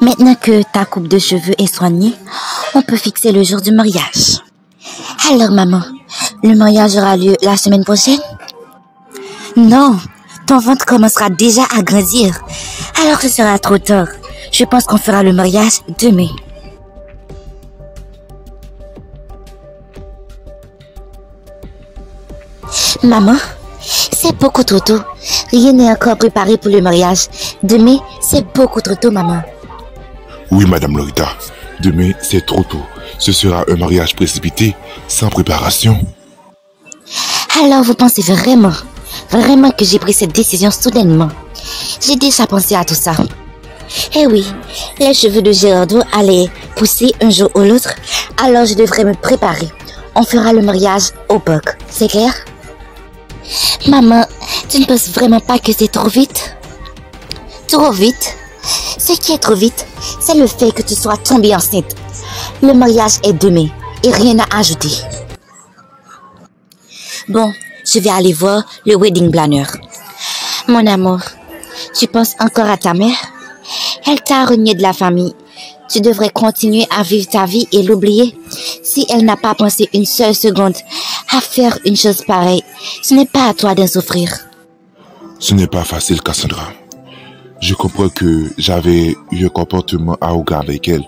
Maintenant que ta coupe de cheveux est soignée, on peut fixer le jour du mariage. Alors maman, le mariage aura lieu la semaine prochaine? Non, ton ventre commencera déjà à grandir. Alors ce sera trop tard. Je pense qu'on fera le mariage demain. Maman, c'est beaucoup trop tôt. Rien n'est encore préparé pour le mariage. Demain, c'est beaucoup trop tôt, maman. Oui, Madame Lorita. Demain, c'est trop tôt. Ce sera un mariage précipité, sans préparation. Alors, vous pensez vraiment que j'ai pris cette décision soudainement? J'ai déjà pensé à tout ça. Eh oui, les cheveux de Gérardo allaient pousser un jour ou l'autre, alors je devrais me préparer. On fera le mariage au parc, c'est clair? Maman, tu ne penses vraiment pas que c'est trop vite? Trop vite? Ce qui est trop vite, c'est le fait que tu sois tombée enceinte. Le mariage est demain et rien à ajouter. Bon, je vais aller voir le wedding planner. Mon amour, tu penses encore à ta mère? Elle t'a renié de la famille. Tu devrais continuer à vivre ta vie et l'oublier. Si elle n'a pas pensé une seule seconde à faire une chose pareille, ce n'est pas à toi d'en souffrir. Ce n'est pas facile, Cassandra. Je comprends que j'avais eu un comportement arrogant avec elle,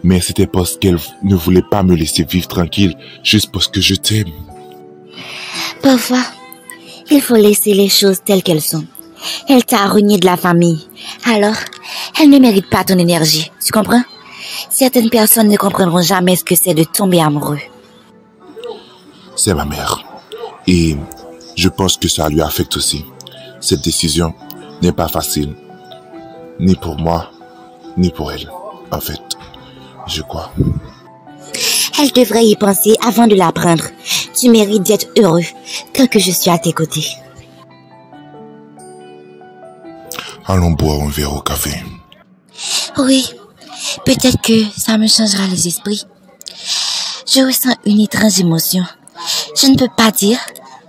mais c'était parce qu'elle ne voulait pas me laisser vivre tranquille, juste parce que je t'aime. Parfois, il faut laisser les choses telles qu'elles sont. Elle t'a renié de la famille, alors elle ne mérite pas ton énergie, tu comprends? Certaines personnes ne comprendront jamais ce que c'est de tomber amoureux. C'est ma mère, et je pense que ça lui affecte aussi. Cette décision n'est pas facile, ni pour moi, ni pour elle, en fait, je crois. Elle devrait y penser avant de la prendre. Tu mérites d'être heureux tant que je suis à tes côtés. Allons boire un verre au café. Oui, peut-être que ça me changera les esprits. Je ressens une étrange émotion. Je ne peux pas dire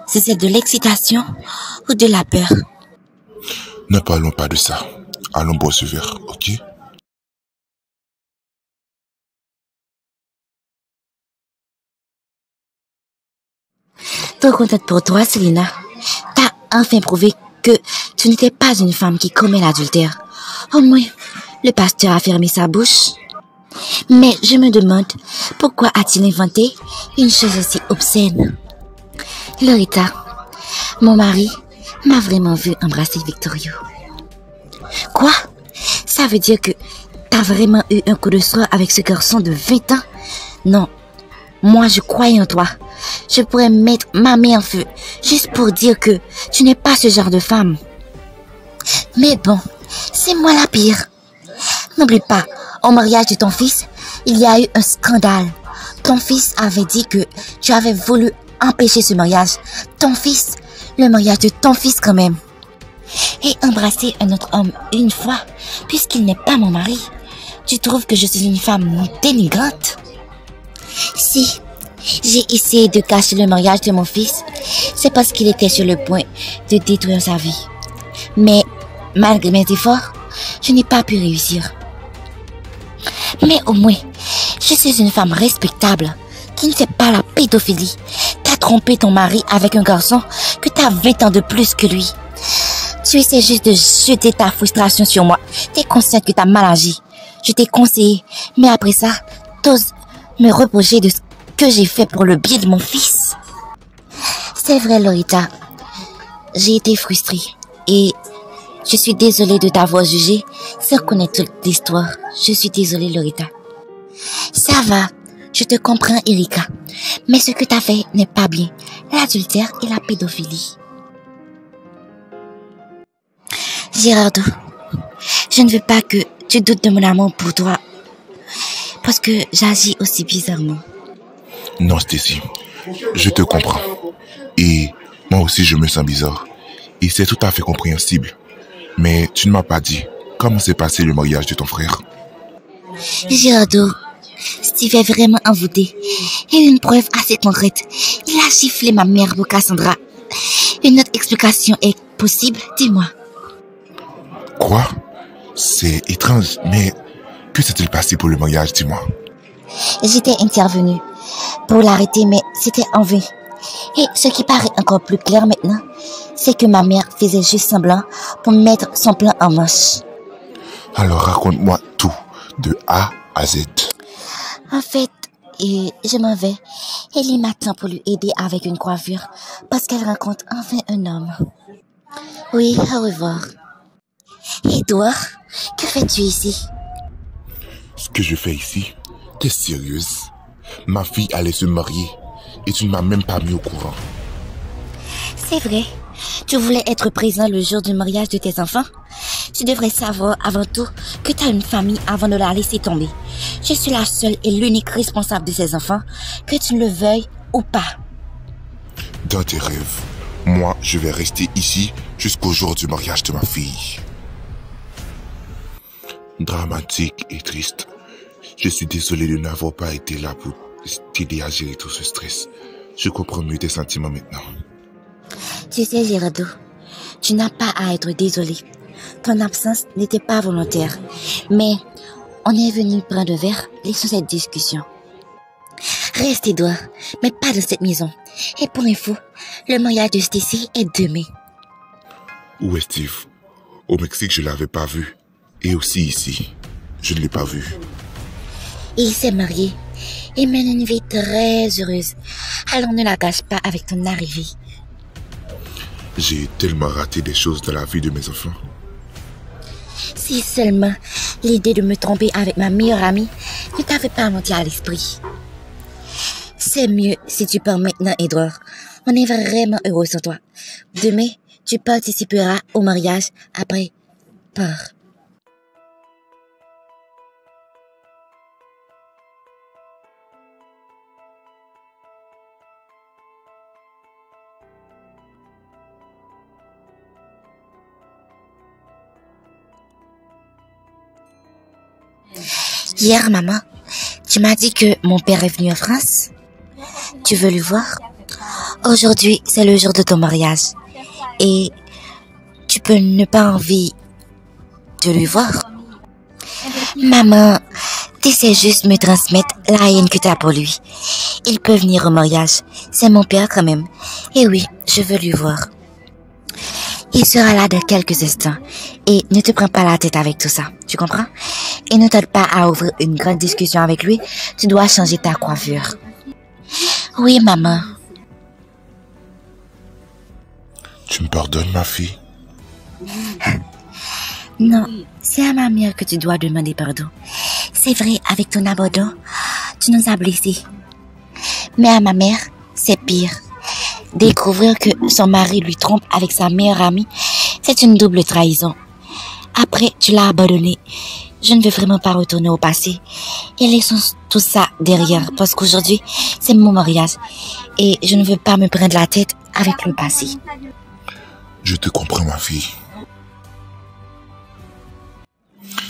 si c'est de l'excitation ou de la peur. Ne parlons pas de ça. Allons boire ce verre, ok? Trop contente pour toi, Selena. T'as enfin prouvé que tu n'étais pas une femme qui commet l'adultère. Au moins, le pasteur a fermé sa bouche. Mais je me demande, pourquoi a-t-il inventé une chose aussi obscène? Lorita, mon mari m'a vraiment vu embrasser Victorio. Quoi? Ça veut dire que t'as vraiment eu un coup de soir avec ce garçon de 20 ans? Non, moi je croyais en toi. Je pourrais mettre ma main en feu juste pour dire que tu n'es pas ce genre de femme. Mais bon, c'est moi la pire. N'oublie pas, au mariage de ton fils, il y a eu un scandale. Ton fils avait dit que tu avais voulu empêcher ce mariage. Ton fils, le mariage de ton fils quand même. Et embrasser un autre homme une fois, puisqu'il n'est pas mon mari. Tu trouves que je suis une femme dénigrante? Si j'ai essayé de cacher le mariage de mon fils, c'est parce qu'il était sur le point de détruire sa vie. Mais malgré mes efforts, je n'ai pas pu réussir. Mais au moins, je suis une femme respectable qui ne fait pas la pédophilie. T'as trompé ton mari avec un garçon que t'as 20 ans de plus que lui. Tu essaies juste de jeter ta frustration sur moi. T'es consciente que t'as mal agi. Je t'ai conseillé, mais après ça, t'oses me reprocher de ce que j'ai fait pour le bien de mon fils. C'est vrai, Lorita. J'ai été frustrée et je suis désolée de t'avoir jugée sans connaître toute l'histoire. Je suis désolée, Lorita. Ça va, je te comprends, Erika. Mais ce que t'as fait n'est pas bien. L'adultère et la pédophilie. Gérardo, je ne veux pas que tu doutes de mon amour pour toi. Parce que j'agis aussi bizarrement. Non, Stacy, je te comprends. Et moi aussi, je me sens bizarre. Et c'est tout à fait compréhensible. Mais tu ne m'as pas dit comment s'est passé le mariage de ton frère. Gérardo, Steve est vraiment envoûté. Et une preuve assez concrète. Il a giflé ma mère pour Cassandra. Une autre explication est possible, dis-moi. Quoi? C'est étrange, mais Que s'est-il passé pour le mariage, dis-moi? J'étais intervenue pour l'arrêter, mais c'était en vain. Et ce qui paraît encore plus clair maintenant, c'est que ma mère faisait juste semblant pour mettre son plan en marche. Alors raconte-moi tout, de A à Z. En fait, je m'en vais. Ellie m'attend pour lui aider avec une coiffure parce qu'elle rencontre enfin un homme. Oui, au revoir. Edouard, que fais-tu ici? Ce que je fais ici, t'es sérieuse? Ma fille allait se marier et tu ne m'as même pas mis au courant. C'est vrai. Tu voulais être présent le jour du mariage de tes enfants? Tu devrais savoir avant tout que tu as une famille avant de la laisser tomber. Je suis la seule et l'unique responsable de ces enfants, que tu ne le veuilles ou pas. Dans tes rêves, moi je vais rester ici jusqu'au jour du mariage de ma fille. Dramatique et triste. Je suis désolé de n'avoir pas été là pour t'aider à gérer tout ce stress. Je comprends mieux tes sentiments maintenant. Tu sais, Girardeau, tu n'as pas à être désolé. Ton absence n'était pas volontaire. Mais on est venu prendre un verre et sur cette discussion. Reste, Edouard, mais pas dans cette maison. Et pour info, le mariage de Stacy est demain. Où est Steve? Au Mexique, je ne l'avais pas vu. Et aussi ici, je ne l'ai pas vu. Il s'est marié et mène une vie très heureuse. Alors ne la gâche pas avec ton arrivée. J'ai tellement raté des choses dans la vie de mes enfants. Si seulement l'idée de me tromper avec ma meilleure amie ne t'avait pas monté à l'esprit. C'est mieux si tu pars maintenant, Edouard. On est vraiment heureux sans toi. Demain, tu participeras au mariage. Après, pars. Hier, maman, tu m'as dit que mon père est venu en France. Tu veux le voir? Aujourd'hui, c'est le jour de ton mariage. Et tu peux ne pas envie de le voir. Maman, tu sais juste me transmettre la haine que tu as pour lui. Il peut venir au mariage. C'est mon père quand même. Et oui, je veux le voir. Il sera là dans quelques instants. Et ne te prends pas la tête avec tout ça. Tu comprends? Et ne t'aide pas à ouvrir une grande discussion avec lui. Tu dois changer ta coiffure. Oui, maman. Tu me pardonnes, ma fille? Non, c'est à ma mère que tu dois demander pardon. C'est vrai, avec ton abandon, tu nous as blessés. Mais à ma mère, c'est pire. Découvrir que son mari lui trompe avec sa meilleure amie, c'est une double trahison. Après, tu l'as abandonné. Je ne veux vraiment pas retourner au passé. Et laissons tout ça derrière, parce qu'aujourd'hui, c'est mon mariage. Et je ne veux pas me prendre la tête avec le passé. Je te comprends, ma fille.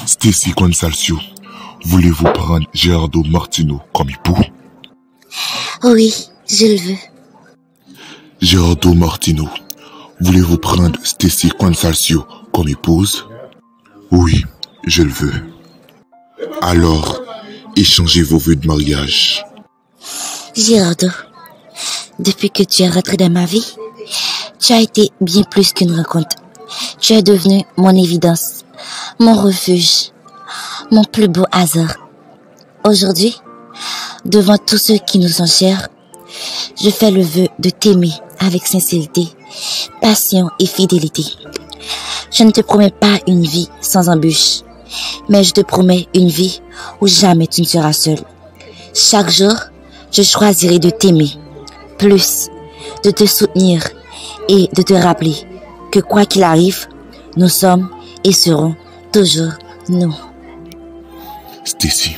Stacy Consalcio, voulez-vous prendre Gerardo Martino comme époux? Oui, je le veux. Gerardo Martino, voulez-vous prendre Stacy Consalcio comme épouse? Oui, je le veux. Alors, échangez vos vœux de mariage. Gerardo, depuis que tu es rentré dans ma vie, tu as été bien plus qu'une rencontre. Tu es devenu mon évidence, mon refuge, mon plus beau hasard. Aujourd'hui, devant tous ceux qui nous sont chers, je fais le vœu de t'aimer avec sincérité, passion et fidélité. Je ne te promets pas une vie sans embûches, mais je te promets une vie où jamais tu ne seras seul. Chaque jour, je choisirai de t'aimer, plus, de te soutenir et de te rappeler que quoi qu'il arrive, nous sommes et serons toujours nous. Stacy,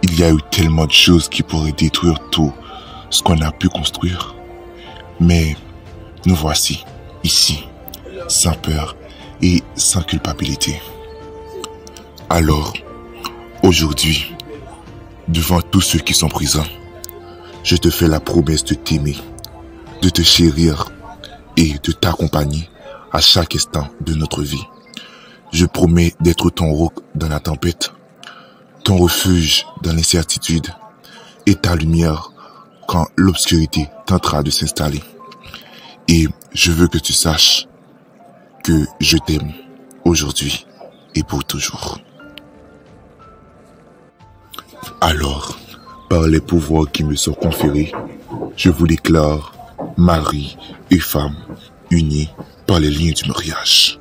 il y a eu tellement de choses qui pourraient détruire tout ce qu'on a pu construire. Mais nous voici, ici, sans peur et sans culpabilité. Alors, aujourd'hui, devant tous ceux qui sont présents, je te fais la promesse de t'aimer, de te chérir et de t'accompagner à chaque instant de notre vie. Je promets d'être ton roc dans la tempête, ton refuge dans l'incertitude et ta lumière quand l'obscurité tentera de s'installer. Et je veux que tu saches que je t'aime aujourd'hui et pour toujours. Alors, par les pouvoirs qui me sont conférés, je vous déclare mari et femme unis par les liens du mariage.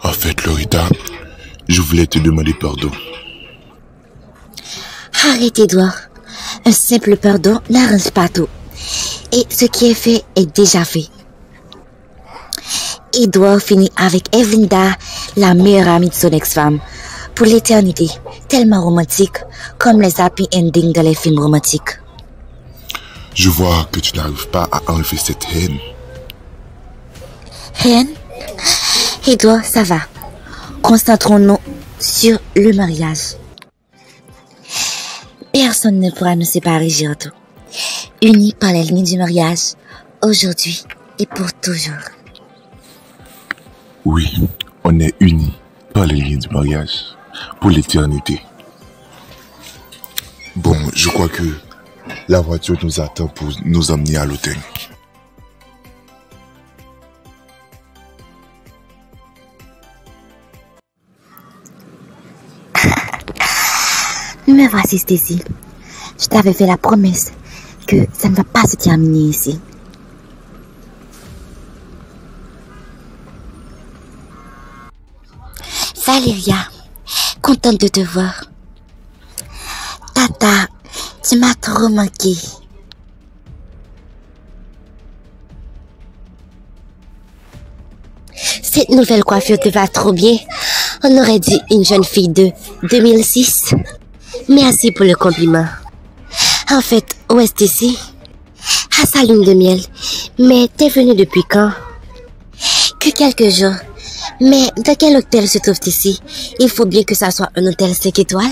En fait, Loretta, je voulais te demander pardon. Arrête, Edouard. Un simple pardon n'arrange pas tout. Et ce qui est fait est déjà fait. Edouard finit avec Evelinda, la meilleure amie de son ex-femme, pour l'éternité, tellement romantique, comme les happy endings dans les films romantiques. Je vois que tu n'arrives pas à enlever cette haine. Haine? Edouard, ça va. Concentrons-nous sur le mariage. Personne ne pourra nous séparer, Giraudoux. Unis par les lignes du mariage, aujourd'hui et pour toujours. Oui, on est unis par les liens du mariage, pour l'éternité. Bon, je crois que la voiture nous attend pour nous emmener à l'hôtel. Me voici, Stacy. Je t'avais fait la promesse que ça ne va pas se terminer ici. Valéria, contente de te voir. Tata, tu m'as trop manqué. Cette nouvelle coiffure te va trop bien. On aurait dit une jeune fille de 2006. Merci pour le compliment. En fait, où est Stacy? À sa lune de miel. Mais t'es venue depuis quand? Que quelques jours. Mais dans quel hôtel se trouve ici? Il faut bien que ça soit un hôtel 5 étoiles.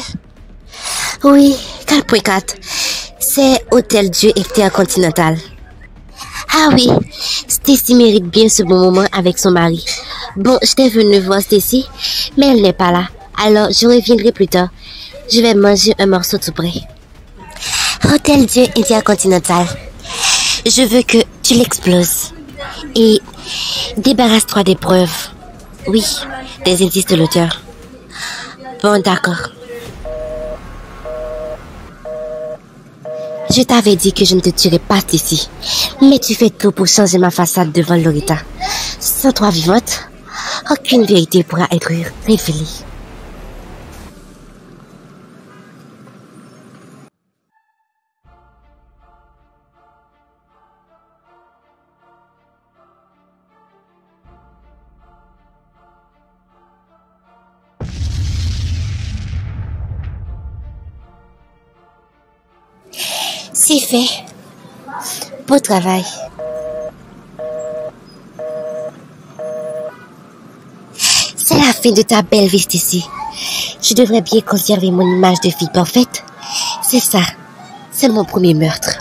Oui, 4.4. C'est Hôtel Dieu Intercontinental. Ah oui, Stacy mérite bien ce bon moment avec son mari. Bon, j'étais venue voir Stacy, mais elle n'est pas là. Alors, je reviendrai plus tard. Je vais manger un morceau tout près. Hôtel Dieu Intercontinental. Je veux que tu l'exploses. Et débarrasse-toi des preuves. Oui, des indices de l'auteur. Bon, d'accord. Je t'avais dit que je ne te tuerais pas ici. Mais tu fais tout pour changer ma façade devant Loretta. Sans toi vivante, aucune vérité pourra être révélée. C'est fait. Beau travail. C'est la fin de ta belle vie ici. Je devrais bien conserver mon image de fille parfaite. C'est ça. C'est mon premier meurtre.